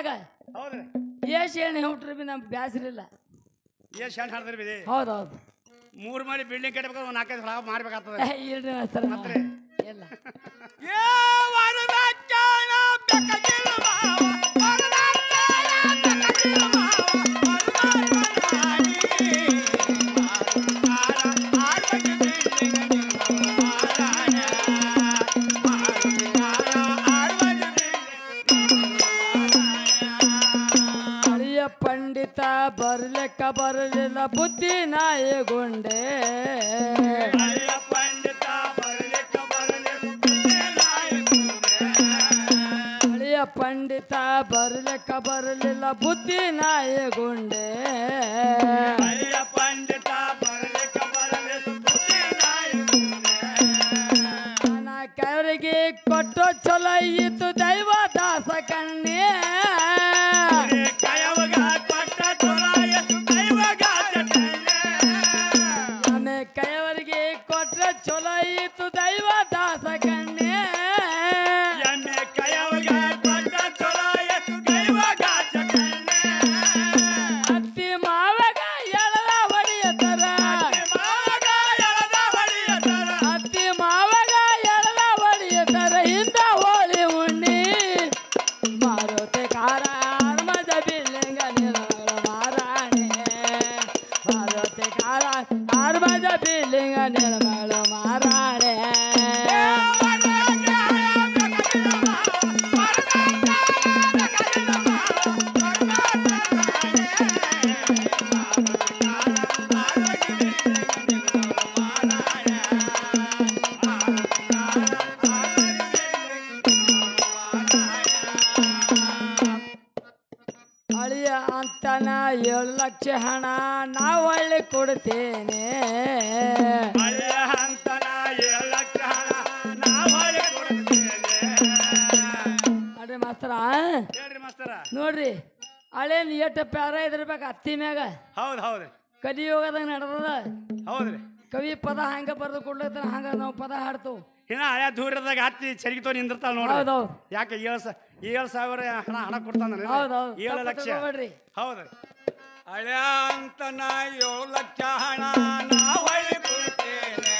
ಮ್ಯಾಗ ಹೌದ್ರಿ ಏಸ್ ಎಣ್ಣೆ ಹುಟ್ರಿ ಬಿ ನಮ್ಗೆ ಬ್ಯಾಸ್ರಿಲ್ಲ ಎಷ್ಟು ಹೆಣ್ಣು ಹಾಡ್ದ್ರಿ ಬಿಡಿ ಹೌದೌದು 3 ಮನೆ ಬಿಲ್ಡಿಂಗ್ ಕಟ್ಟಬೇಕಾದ್ರೆ 4-5 ಸಲ ಮಾರ್ಬೇಕಾಗ್ತದೆ ಇಲ್ರಿ ಸರ್ ಮತ್ತೆ ಇಲ್ಲ ಪಂಡಿತ ಬರ್ಲಿಕ್ಕ ಬರಲಿಲ್ಲ ಬುದ್ಧಿ ನಾಯಿಗೊಂಡೆ ಪಂಡಿತ ಬರ್ಲಿಕ್ಕ ಹಳಿಯ ಪಂಡಿತ ಬರ್ಲಿಕ್ಕ ಬರಲಿಲ್ಲ ಬುದ್ಧಿ ನಾಯಿಗೊಂಡೆ ಪಂಡಿತ ಬರ್ಲಿಕ್ಕ ಬರಲಿಲ್ಲ ಬುದ್ಧಿ ನಾಯಿಗೊಂಡೆ ನನ್ನ ಕೈವರಿಗೆ ಕೊಟ್ಟು ಚಲೋ ಇತ್ತು ದೈವ ದಾಸ ಕಣ್ಣೆ ಕೈಯವರಿಗೆ ಕೊಟ್ರೆ ಚಲೋ ಇತ್ತು ದೈವ ದಾಸ ಕಣ್ಣೆ ಅತ್ತಿ ಮಾವಾಗ ಎಳದ ಹೊಡಿಯತರ ಅತ್ತಿ ಮಾವಾಗ ಎಳದ ಹೊಡಿಯತರ ಹಿಂದ ಹೋಳಿ ಉಣ್ಣಿ ಮಾರುತಿ ಕಾರ ಮಜ ಬಿಲ್ಲಿಂಗ ನಿರಳ ಮಾರಾಣೆ ಮಾರುತಿ ಕಾರ ಮಜ ಬಿಲ್ಲಿಂಗ ನಿರ್ಮಳ ಮಾರಾಣೆ ಅಳಿಯ ಅಂತನ 7 ಲಕ್ಷ ಹಣ ನಾ ಒಳ್ಳೆ ಕೊಡ್ತೇನೆ ಅಳಿಯ ಅಂತನ 7 ಲಕ್ಷ ಹಣ ನಾ ಒಳ್ಳೆ ಕೊಡ್ತೇನೆ ಅಡ್ರಿ ಮಾಸ್ತರ ಹೇಳ್ರಿ ಮಾಸ್ತರ ನೋಡ್ರಿ ಹಳೇನ್ ಎಷ್ಟು ಪ್ಯಾರ ಇದಿರ್ಬೇಕು ಅತ್ತಿ ಮ್ಯಾಗ ಹೌದು ಹೌದ್ರಿ ಕಲಿಯೋಗದಾಗ ನಡೆದದ ಹೌದ್ರಿ ಕವಿ ಪದ ಹಂಗ ಬರೆದು ಕೊಡ್ಲತ್ತ ಹಂಗ ನಾವು ಪದ ಹಾಡ್ತೇವೆ ಇನ್ನ ಹಳೆ ದೂರದಾಗ ಹತ್ತಿ ಚರಿಗಿತೋ ನಿಂದಿರ್ತಾಳ ನೋಡಿ ಹೌದೌದು ಯಾಕೆ 7,000 ಹಣ ಕೊಡ್ತಾನ ಹೌದೌದು 7 ಲಕ್ಷ ನೋಡ್ರಿ ಹೌದ್ರಿ ಹಳೆ ಅಂತನ 7 ಲಕ್ಷ ಹಣ ನಾ ಒಳ್ಳೆ ಕೊಡ್ತೇನೆ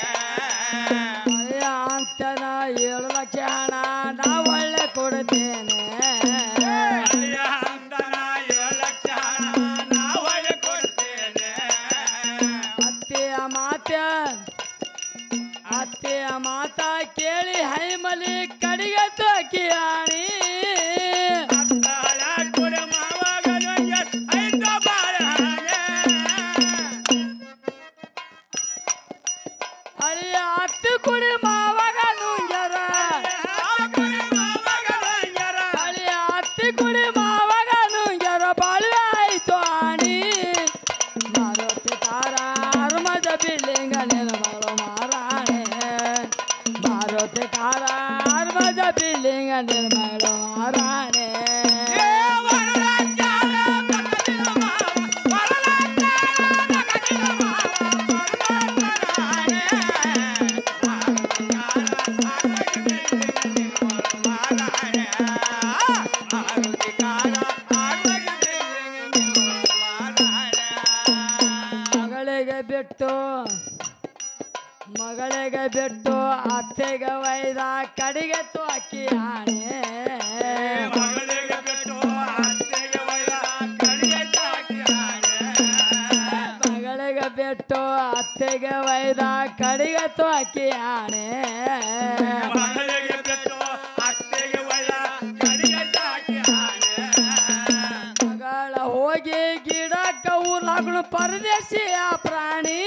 ಹಳೆಯ ಅಂತನ 7 ಲಕ್ಷ ಹಣ ನಾ ಒಳ್ಳೆ ಕೊಡ್ತೇನೆ ಹಳೆಯ ಅಂತನ 7 ಲಕ್ಷ ಹಣ ನಾ ಒಳ್ಳೆ ಕೊಡ್ತೇನೆ ಅತ್ತೆಯ ಮಾತ ಕೇಳಿ ಹೈಮಲಿ ಕಡಿಗೆ ತೋಕಿಯಾಣಿ ಅಳಿಯ ಅತ್ತಿ ಕುಡಿ ಮಾವಾಗ ನುಂಗ್ಯಾರ ಅಳಿಯ ಅತ್ತಿ ಕುಡಿ ಮಾವಾಗ ನುಂಗ್ಯಾರ ಬಾಳ್ವೆ ಆಯ್ತು ಆಣಿ ಮಾರುತಿ ಕಾರ ಮಜ ಬಿಲ್ಲಿಂಗ ನಿರ್ಮಳ ಮಾರಾಣೆ ಮಾರುತಿ ಕಾರ ಮಜ ಬಿಲ್ಲಿಂಗ ನಿರ್ಮಳ ಮಾರಾಣೆ ಮಗಳಿಗೆ ಬಿಟ್ಟು ಅತ್ತೆಗೆ ಒಯ್ದ ಕಡಿಗೆ ತೋಕಿ ಆಣೆ ಮಗಳಿಗೆ ಬಿಟ್ಟು ಅತ್ತೆಗೆ ಒಯ್ದ ಕಡಿಗೆ ತೋಕಿ ಆಣೆ ಮಗಳಿಗೆ ಬಿಟ್ಟು ಅತ್ತೆಗೆ ಒಯ್ದ ಕಡಿಗೆ ತೋಕಿ ಆಣೆ ಮಗಳಿಗೆ ಬಿಟ್ಟು ಅತ್ತೆಗೆ ಒಯ್ದ ಕಡಿಗೆ ತೋಕಿ ಆಣೆ ಮಗಳ ಹೋಗಿ ಗಿಡಕ್ಕ ಊರ್ಲಾಗ್ಲು ಪರದೇಶಿಯ ಪ್ರಾಣಿ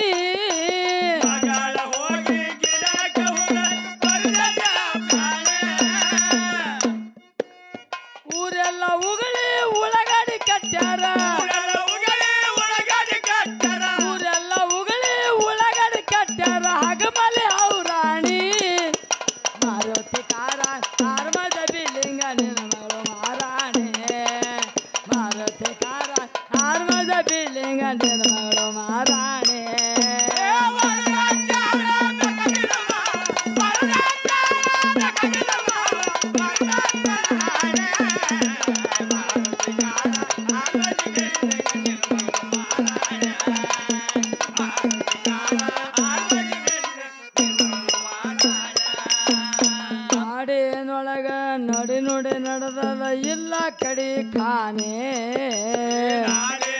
ಊರೆಲ್ಲ ಉಗಳಿ ಉಳಗಾಡಿ ಕಟ್ಟ್ಯಾರ ಊರೆಲ್ಲ ಉಗಳಿ ಉಳಗಾಡಿ ಕಟ್ಟ್ಯಾರ ಹಗಮಲೆ ಔರಾಣಿ ಮಾರುತಿ ಕಾರ ಮಜ ಬಿಲ್ಲಿಂಗ ನಿರ್ಮಳ ಮಾರಾಣೆ ಮಾರುತಿ ಕಾರ ಮಜ ಬಿಲ್ಲಿಂಗ ನಿರ್ಮಳ ಮಾರಾಣೆ ಕಡಿ ಖಾನೆ ನಾಳೆ